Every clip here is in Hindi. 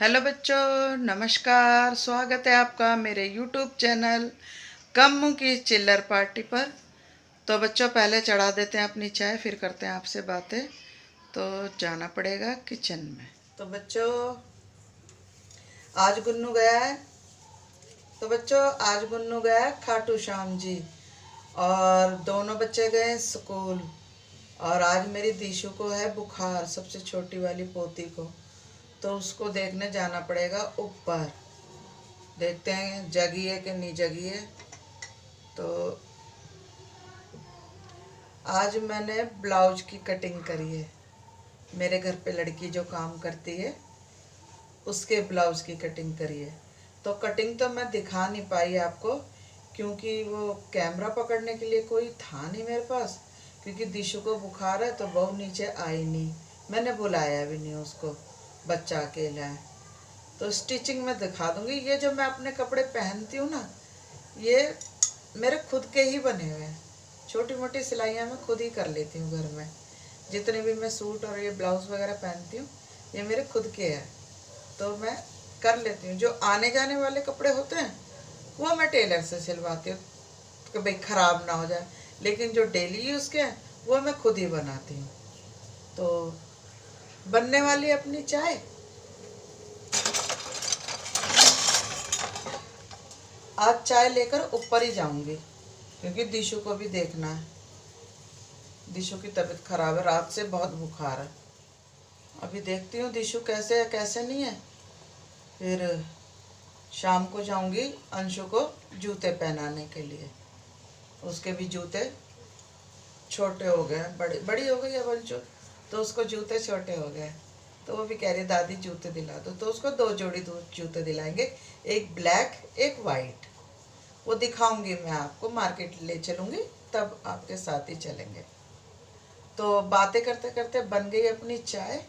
हेलो बच्चों, नमस्कार। स्वागत है आपका मेरे यूट्यूब चैनल कम्मू की चिल्लर पार्टी पर। तो बच्चों, पहले चढ़ा देते हैं अपनी चाय, फिर करते हैं आपसे बातें। तो जाना पड़ेगा किचन में। तो बच्चों, आज गुन्नू गया है। खाटू श्याम जी, और दोनों बच्चे गए स्कूल। और आज मेरी दीशु को है बुखार, सबसे छोटी वाली पोती को। तो उसको देखने जाना पड़ेगा ऊपर। देखते हैं जगी है कि नहीं जगी है। तो आज मैंने ब्लाउज की कटिंग करी है। मेरे घर पे लड़की जो काम करती है उसके ब्लाउज की कटिंग करी है। तो कटिंग तो मैं दिखा नहीं पाई आपको, क्योंकि वो कैमरा पकड़ने के लिए कोई था नहीं मेरे पास। क्योंकि दिशु को बुखार है तो बहू नीचे आई नहीं, मैंने बुलाया भी नहीं उसको, बच्चा अकेला है। तो स्टिचिंग में दिखा दूंगी। ये जो मैं अपने कपड़े पहनती हूँ ना, ये मेरे खुद के ही बने हुए हैं। छोटी मोटी सिलाइयाँ मैं खुद ही कर लेती हूँ घर में। जितने भी मैं सूट और ये ब्लाउज वगैरह पहनती हूँ, ये मेरे खुद के हैं, तो मैं कर लेती हूँ। जो आने जाने वाले कपड़े होते हैं वो मैं टेलर से सिलवाती हूँ कि भाई ख़राब ना हो जाए। लेकिन जो डेली यूज़ के हैं वो मैं खुद ही बनाती हूँ। तो बनने वाली अपनी चाय। आज चाय लेकर ऊपर ही जाऊंगी, क्योंकि दिशु को भी देखना है। दिशु की तबीयत खराब है, रात से बहुत बुखार है। अभी देखती हूँ दिशु कैसे है कैसे नहीं है। फिर शाम को जाऊंगी अंशु को जूते पहनाने के लिए। उसके भी जूते छोटे हो गए, बड़ी हो गई है अंशु, तो उसको जूते छोटे हो गए। तो वो भी कह रही दादी जूते दिला दो, तो उसको 2 जोड़ी जूते दिलाएंगे, एक ब्लैक एक वाइट। वो दिखाऊंगी मैं आपको, मार्केट ले चलूँगी तब आपके साथ ही चलेंगे। तो बातें करते करते बन गई अपनी चाय,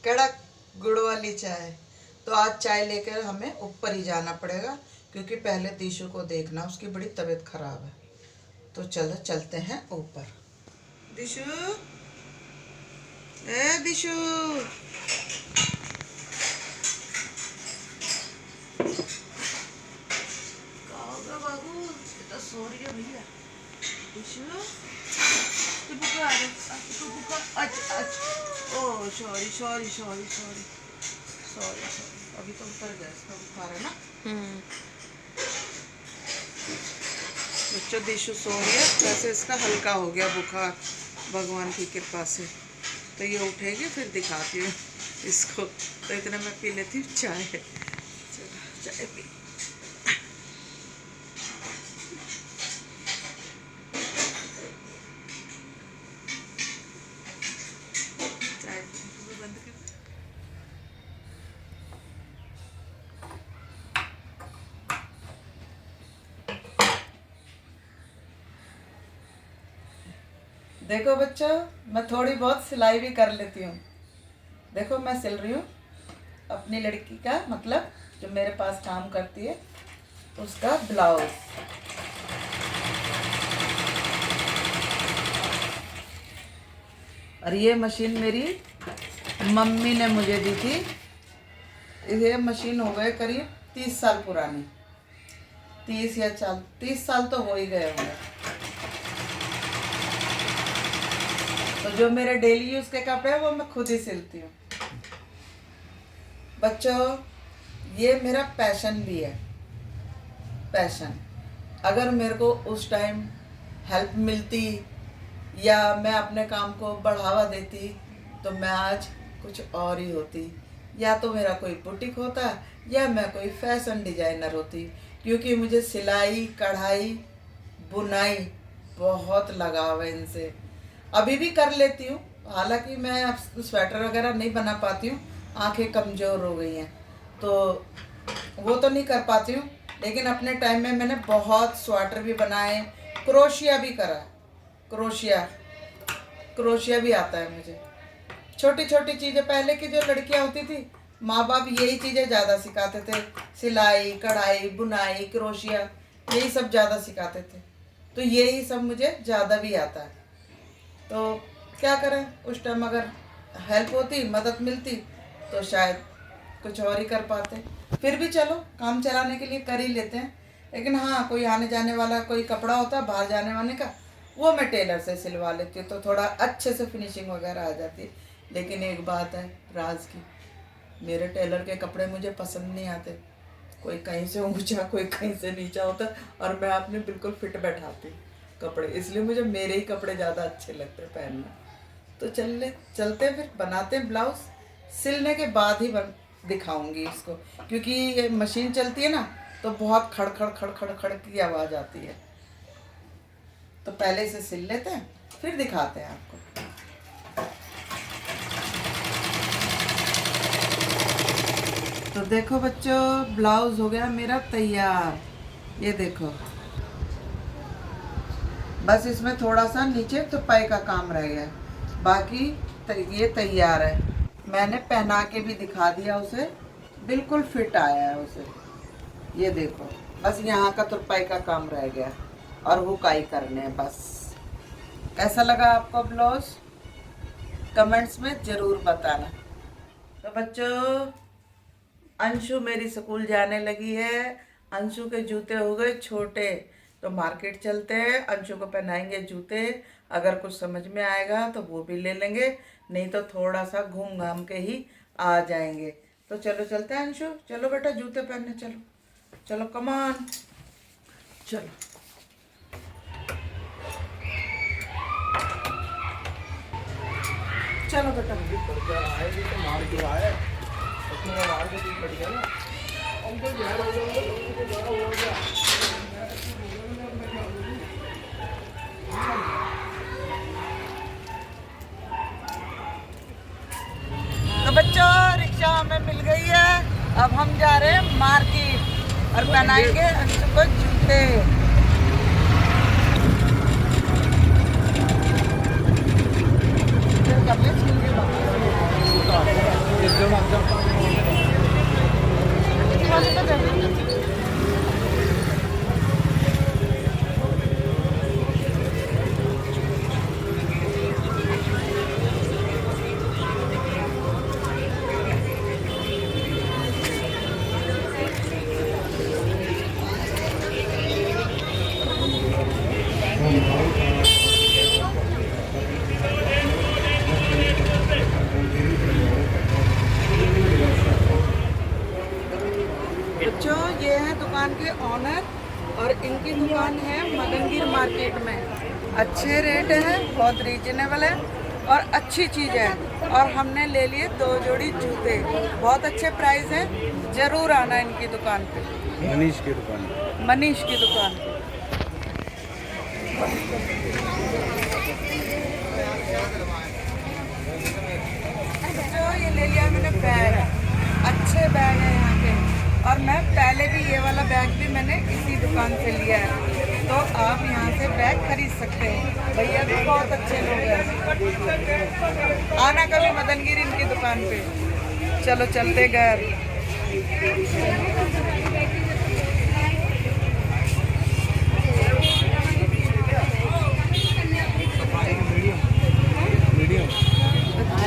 कड़क गुड़ वाली चाय। तो आज चाय लेकर हमें ऊपर ही जाना पड़ेगा, क्योंकि पहले दिशु को देखना, उसकी बड़ी तबीयत खराब है। तो चलो चलते हैं ऊपर। दिशु, ए दिशु, बाबू तो सो रही है भैया। Dishu, oh sorry sorry sorry sorry sorry sorry, अभी तो ऊपर गैस का बुखार है ना। बच्चों, दिशु सो रही है, वैसे इसका हल्का हो गया बुखार भगवान की कृपा से। तो ये उठेगी फिर दिखाती हूँ इसको। तो इतना मैं पी लेती हूँ चाय। चलो चाय पी। देखो बच्चों, मैं थोड़ी बहुत सिलाई भी कर लेती हूँ। देखो मैं सिल रही हूँ अपनी लड़की का, मतलब जो मेरे पास काम करती है उसका ब्लाउज। और ये मशीन मेरी मम्मी ने मुझे दी थी। ये मशीन हो गए करीब 30 साल पुरानी। 30 साल तो हो ही गए होंगे। तो जो मेरे डेली यूज के कपड़े हैं वो मैं खुद ही सिलती हूँ। बच्चों, ये मेरा पैशन भी है। पैशन, अगर मेरे को उस टाइम हेल्प मिलती या मैं अपने काम को बढ़ावा देती तो मैं आज कुछ और ही होती। या तो मेरा कोई बुटीक होता या मैं कोई फैशन डिजाइनर होती, क्योंकि मुझे सिलाई कढ़ाई बुनाई बहुत लगाव है इनसे। अभी भी कर लेती हूँ, हालांकि मैं अब स्वेटर वगैरह नहीं बना पाती हूँ, आंखें कमज़ोर हो गई हैं तो वो तो नहीं कर पाती हूँ। लेकिन अपने टाइम में मैंने बहुत स्वेटर भी बनाए, क्रोशिया भी करा। क्रोशिया भी आता है मुझे। छोटी छोटी चीज़ें, पहले की जो लड़कियाँ होती थी माँ बाप यही चीज़ें ज़्यादा सिखाते थे, सिलाई कढ़ाई बुनाई क्रोशिया, यही सब ज़्यादा सिखाते थे। तो यही सब मुझे ज़्यादा भी आता है। तो क्या करें, उस टाइम अगर हेल्प होती, मदद मिलती तो शायद कुछ और ही कर पाते। फिर भी चलो काम चलाने के लिए कर ही लेते हैं। लेकिन हाँ, कोई आने जाने वाला कोई कपड़ा होता है बाहर जाने वाने का, वो मैं टेलर से सिलवा लेती हूँ तो थोड़ा अच्छे से फिनिशिंग वगैरह आ जाती है। लेकिन एक बात है राज की, मेरे टेलर के कपड़े मुझे पसंद नहीं आते। कोई कहीं से ऊंचा कोई कहीं से नीचा होता और मैं अपने बिल्कुल फिट बैठाती कपड़े, इसलिए मुझे मेरे ही कपड़े ज़्यादा अच्छे लगते हैं पहनना। तो चलते फिर बनाते हैं ब्लाउज। सिलने के बाद ही दिखाऊंगी इसको, क्योंकि ये मशीन चलती है ना तो बहुत खड़ खड़ खड़ खड़ खड़ की आवाज़ आती है। तो पहले इसे सिल लेते हैं फिर दिखाते हैं आपको। तो देखो बच्चों, ब्लाउज हो गया मेरा तैयार। ये देखो, बस इसमें थोड़ा सा नीचे तुपाई का काम रह गया, बाकी ये तैयार है। मैंने पहना के भी दिखा दिया उसे, बिल्कुल फिट आया है उसे। ये देखो, बस यहाँ का तुरपाई का काम रह गया और हुकाई करने हैं बस। कैसा लगा आपको ब्लाउज, कमेंट्स में ज़रूर बताना। तो बच्चों, अंशु मेरी स्कूल जाने लगी है। अंशु के जूते हो गए छोटे, तो मार्केट चलते हैं, अंशु को पहनाएंगे जूते। अगर कुछ समझ में आएगा तो वो भी ले लेंगे, नहीं तो थोड़ा सा घूम घाम के ही आ जाएंगे। तो चलो चलते हैं अंशु, चलो बेटा जूते पहनने चलो, चलो कमान चलो। चलो बेटा, तो बच्चों रिक्शा हमें मिल गई है। अब हम जा रहे हैं मार्केट और पहनाएंगे अंशु को जूते। बच्चों, ये है दुकान के ऑनर और इनकी दुकान है मदनगीर मार्केट में। अच्छे रेट है, बहुत रीजनेबल है और अच्छी चीज़ है। और हमने ले लिए 2 जोड़ी जूते, बहुत अच्छे प्राइस हैं। ज़रूर आना इनकी दुकान पे, मनीष की दुकान पे, मनीष की दुकान पे। तो ये ले लिया मैंने बैग, अच्छे बैग है यहाँ के। और मैं पहले भी ये वाला बैग भी मैंने इसी दुकान से लिया है, तो आप यहाँ से बैग खरीद सकते हैं। भैया भी बहुत अच्छे लोग हैं, आना कभी मदनगिरी इनकी दुकान पे। चलो चलते घर।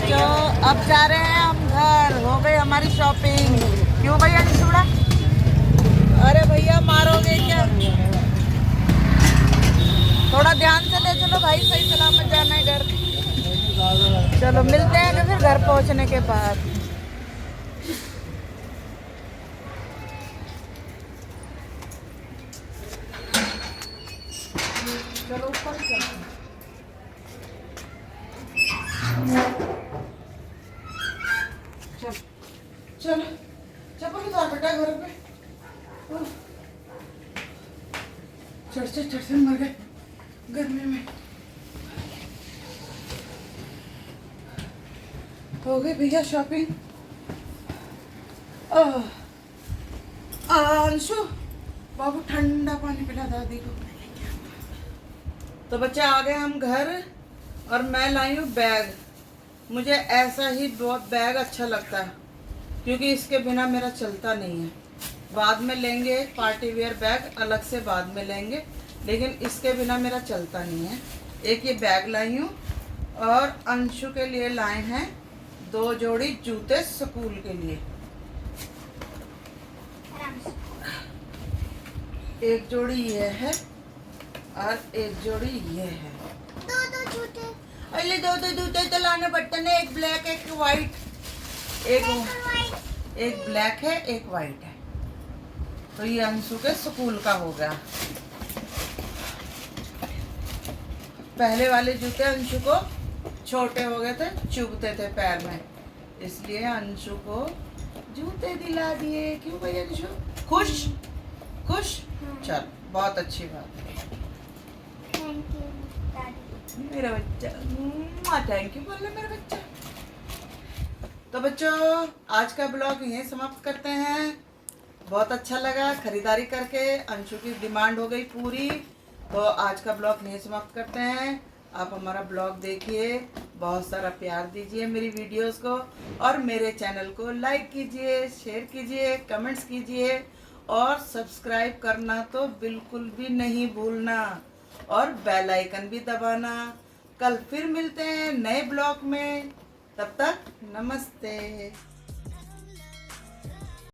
तो अब जा रहे हैं हम घर, हो गई हमारी शॉपिंग। क्यों भैया निशुड़ा, अरे भैया मारोगे क्या? थोड़ा ध्यान से ले चलो भाई, सही सलामत जाना है घर। चलो मिलते हैं फिर घर पहुंचने के बाद। चलो ऊपर चलते हैं। चलो चप्पल उतार बेटा घर पे। चढ़ते मर गए गर्मी में। हो गई भैया शॉपिंग। अंशु बाबू ठंडा पानी पिला दादी को। तो बच्चे आ गए हम घर और मैं लाई हूँ बैग। मुझे ऐसा ही बहुत बैग अच्छा लगता है, क्योंकि इसके बिना मेरा चलता नहीं है। बाद में लेंगे पार्टी वेयर बैग, अलग से बाद में लेंगे, लेकिन इसके बिना मेरा चलता नहीं है। एक ये बैग लाई हूँ और अंशु के लिए लाए हैं 2 जोड़ी जूते स्कूल के लिए। एक जोड़ी ये है और एक जोड़ी ये है। दो जूते। अरे 2 जूते तो लाने पड़ते ना, एक ब्लैक एक वाइट। एक ब्लैक है एक वाइट है। तो ये अंशु के स्कूल का हो गया। पहले वाले जूते अंशु को छोटे हो गए थे, चुभते थे पैर में, इसलिए अंशु को जूते दिला दिए। क्यों भैया अंशु? खुश खुश? चल, बहुत अच्छी बात है। थैंक यू दादी। मेरा बच्चा थैंक यू बोल रहा मेरा बच्चा। तो बच्चों, आज का ब्लॉग यहीं समाप्त करते हैं। बहुत अच्छा लगा खरीदारी करके, अंशु की डिमांड हो गई पूरी। तो आज का ब्लॉग यहीं समाप्त करते हैं। आप हमारा ब्लॉग देखिए, बहुत सारा प्यार दीजिए मेरी वीडियोस को, और मेरे चैनल को लाइक कीजिए, शेयर कीजिए, कमेंट्स कीजिए, और सब्सक्राइब करना तो बिल्कुल भी नहीं भूलना, और बेल आइकन भी दबाना। कल फिर मिलते हैं नए ब्लॉग में, तब तक नमस्ते।